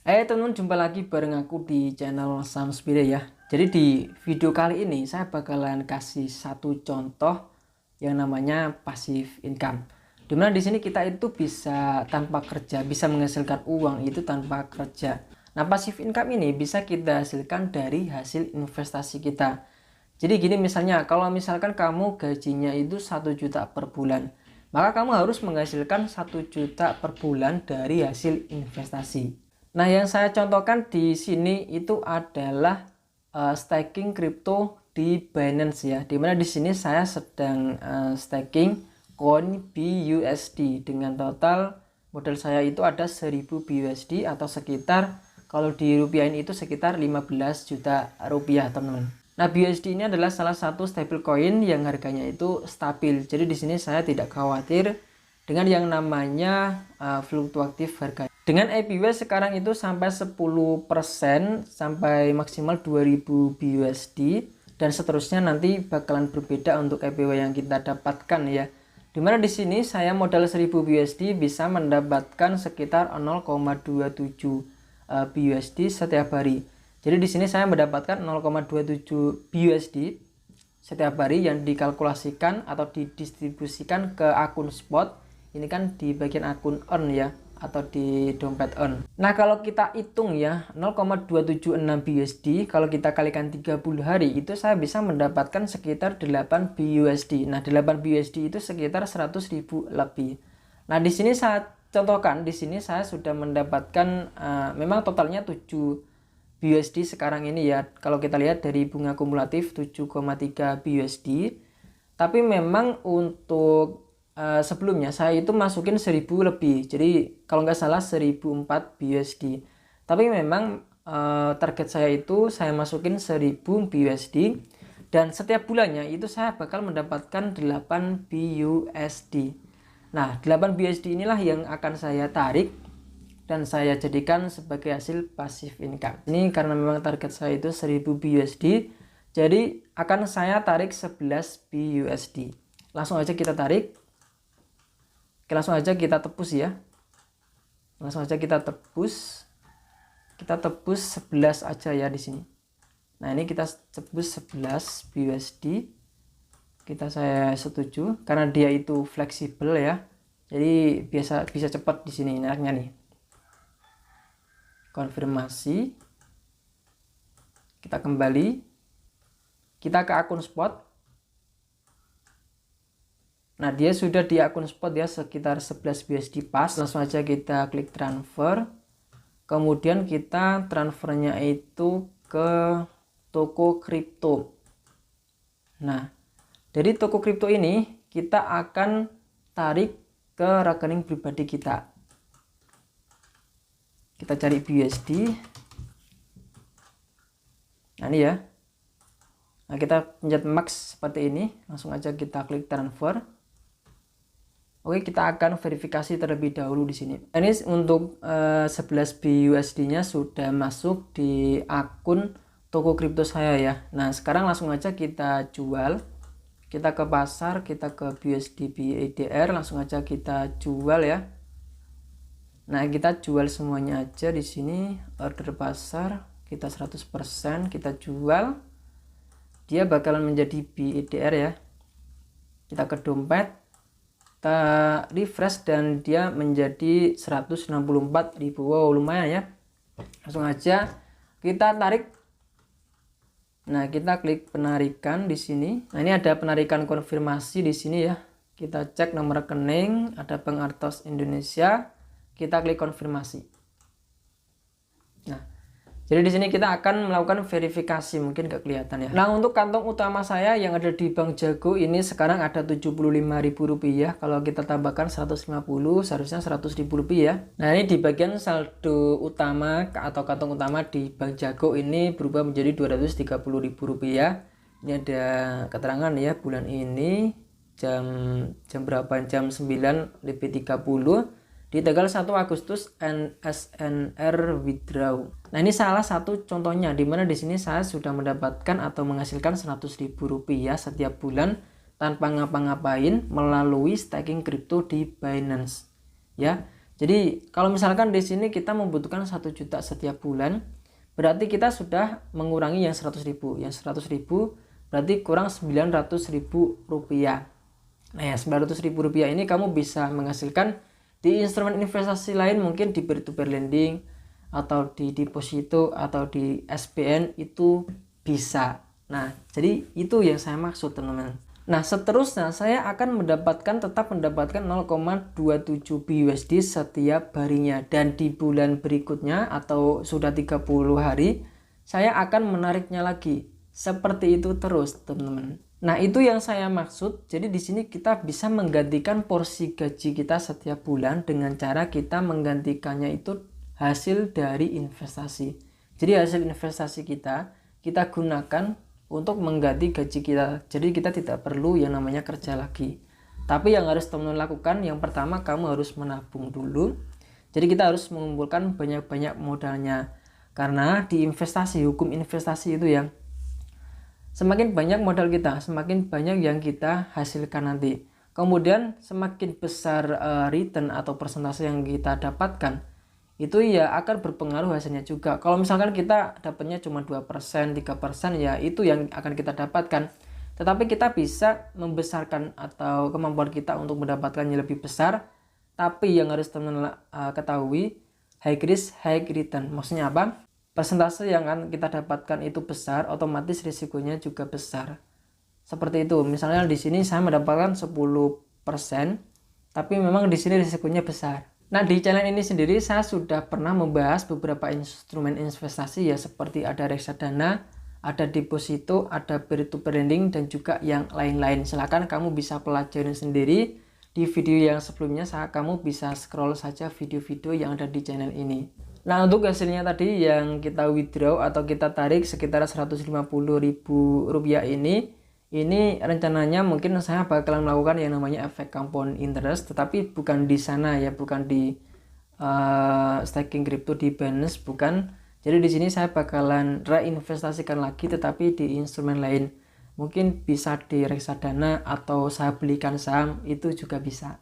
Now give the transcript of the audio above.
Teman-teman, jumpa lagi bareng aku di channel Samsbire ya. Jadi di video kali ini saya bakalan kasih satu contoh yang namanya passive income. Dimana di sini kita itu bisa tanpa kerja, bisa menghasilkan uang itu tanpa kerja. Nah, passive income ini bisa kita hasilkan dari hasil investasi kita. Jadi gini, misalnya kalau misalkan kamu gajinya itu 1 juta per bulan, maka kamu harus menghasilkan 1 juta per bulan dari hasil investasi. Nah, yang saya contohkan di sini itu adalah staking kripto di Binance ya. Dimana di sini saya sedang staking coin BUSD dengan total modal saya itu ada 1000 BUSD atau sekitar, kalau di rupiahin itu sekitar 15 juta rupiah, teman-teman. Nah, BUSD ini adalah salah satu stablecoin yang harganya itu stabil. Jadi di sini saya tidak khawatir dengan yang namanya fluktuatif harga. Dengan APY sekarang itu sampai 10% sampai maksimal 2000 BUSD, dan seterusnya nanti bakalan berbeda untuk APY yang kita dapatkan ya. Dimana di sini saya modal 1000 BUSD bisa mendapatkan sekitar 0,27 BUSD setiap hari. Jadi di sini saya mendapatkan 0,27 BUSD setiap hari yang dikalkulasikan atau didistribusikan ke akun spot. Ini kan di bagian akun earn ya, atau di dompet earn. Nah, kalau kita hitung ya, 0,276 BUSD kalau kita kalikan 30 hari itu saya bisa mendapatkan sekitar 8 BUSD. Nah, 8 BUSD itu sekitar 100.000 lebih. Nah, di sini saya contohkan, di sini saya sudah mendapatkan memang totalnya 7 BUSD sekarang ini ya. Kalau kita lihat dari bunga kumulatif 7,3 BUSD. Tapi memang untuk sebelumnya saya itu masukin 1000 lebih, jadi kalau nggak salah 1004 BUSD. Tapi memang target saya itu saya masukin 1000 BUSD, dan setiap bulannya itu saya bakal mendapatkan 8 BUSD. Nah, 8 BUSD inilah yang akan saya tarik dan saya jadikan sebagai hasil passive income. Ini karena memang target saya itu 1000 BUSD, jadi akan saya tarik 11 BUSD. Langsung aja kita tarik. Oke, langsung aja kita tebus ya. Langsung aja kita tebus. Kita tebus 11 aja ya di sini. Nah, ini kita tebus 11 BUSD. Saya setuju karena dia itu fleksibel ya. Jadi bisa cepat di sini enaknya nih. Konfirmasi. Kita kembali. Kita ke akun spot. Nah, dia sudah di akun spot ya, sekitar 11 BUSD pas. Langsung aja kita klik transfer. Kemudian kita transfernya itu ke toko kripto. Nah, dari toko kripto ini kita akan tarik ke rekening pribadi kita. Kita cari BUSD. Nah, ini ya. Nah, kita pencet max seperti ini. Langsung aja kita klik transfer. Oke, kita akan verifikasi terlebih dahulu di sini. Ini untuk 11 BUSD-nya sudah masuk di akun toko kripto saya ya. Nah, sekarang langsung aja kita jual. Kita ke pasar, kita ke BUSD BIDR, langsung aja kita jual ya. Nah, kita jual semuanya aja di sini. Order pasar, kita 100%, kita jual. Dia bakalan menjadi BIDR ya. Kita ke dompet. Kita refresh dan dia menjadi 164.000. Wow, lumayan ya. Langsung aja kita tarik. Nah, kita klik penarikan di sini. Nah, ini ada penarikan konfirmasi di sini ya. Kita cek nomor rekening, ada Bank Artos Indonesia. Kita klik konfirmasi. Nah, jadi di sini kita akan melakukan verifikasi, mungkin gak kelihatan ya. Nah, untuk kantong utama saya yang ada di Bank Jago ini sekarang ada Rp75.000. Kalau kita tambahkan 150 seharusnya Rp100.000 ya. Nah, ini di bagian saldo utama atau kantong utama di Bank Jago ini berubah menjadi Rp230.000. Ini ada keterangan ya, bulan ini jam berapa, jam 9:30 di tanggal 1 Agustus NSNR withdraw. Nah, ini salah satu contohnya, dimana di sini saya sudah mendapatkan atau menghasilkan Rp100.000 setiap bulan tanpa ngapa-ngapain melalui staking kripto di Binance ya. Jadi kalau misalkan di sini kita membutuhkan 1 juta setiap bulan, berarti kita sudah mengurangi yang 100.000. Yang 100.000 berarti kurang 900.000 rupiah. Nah ya, 900.000 rupiah ini kamu bisa menghasilkan di instrumen investasi lain, mungkin di peer-to-peer lending atau di deposito atau di SBN itu bisa. Nah jadi itu yang saya maksud teman-teman. Nah seterusnya saya akan tetap mendapatkan 0,27 BUSD setiap harinya, dan di bulan berikutnya atau sudah 30 hari saya akan menariknya lagi, seperti itu terus teman-teman. Nah itu yang saya maksud. Jadi di sini kita bisa menggantikan porsi gaji kita setiap bulan dengan cara kita menggantikannya itu hasil dari investasi. Jadi hasil investasi kita gunakan untuk mengganti gaji kita. Jadi kita tidak perlu yang namanya kerja lagi. Tapi yang harus teman-teman lakukan, yang pertama kamu harus menabung dulu. Jadi kita harus mengumpulkan banyak-banyak modalnya. Karena di investasi, hukum investasi itu ya, semakin banyak modal kita, semakin banyak yang kita hasilkan nanti. Kemudian semakin besar return atau persentase yang kita dapatkan, itu ya akan berpengaruh hasilnya juga. Kalau misalkan kita dapatnya cuma 2%, 3%, ya itu yang akan kita dapatkan. Tetapi kita bisa membesarkan atau kemampuan kita untuk mendapatkannya lebih besar. Tapi yang harus teman-teman ketahui, high risk, high return. Maksudnya apa? Persentase yang akan kita dapatkan itu besar, otomatis risikonya juga besar. Seperti itu. Misalnya di sini saya mendapatkan 10%, tapi memang di sini risikonya besar. Nah, di channel ini sendiri saya sudah pernah membahas beberapa instrumen investasi ya, seperti ada reksadana, ada deposito, ada peer-to-peer lending, dan juga yang lain-lain. Silakan kamu bisa pelajari sendiri di video yang sebelumnya. Kamu bisa scroll saja video-video yang ada di channel ini. Nah untuk hasilnya tadi yang kita withdraw atau kita tarik sekitar 150.000 rupiah ini rencananya mungkin saya bakalan melakukan yang namanya efek compound interest, tetapi bukan di sana ya, bukan di staking crypto di Binance, bukan. Jadi di sini saya bakalan reinvestasikan lagi, tetapi di instrumen lain, mungkin bisa di reksadana atau saya belikan saham, itu juga bisa.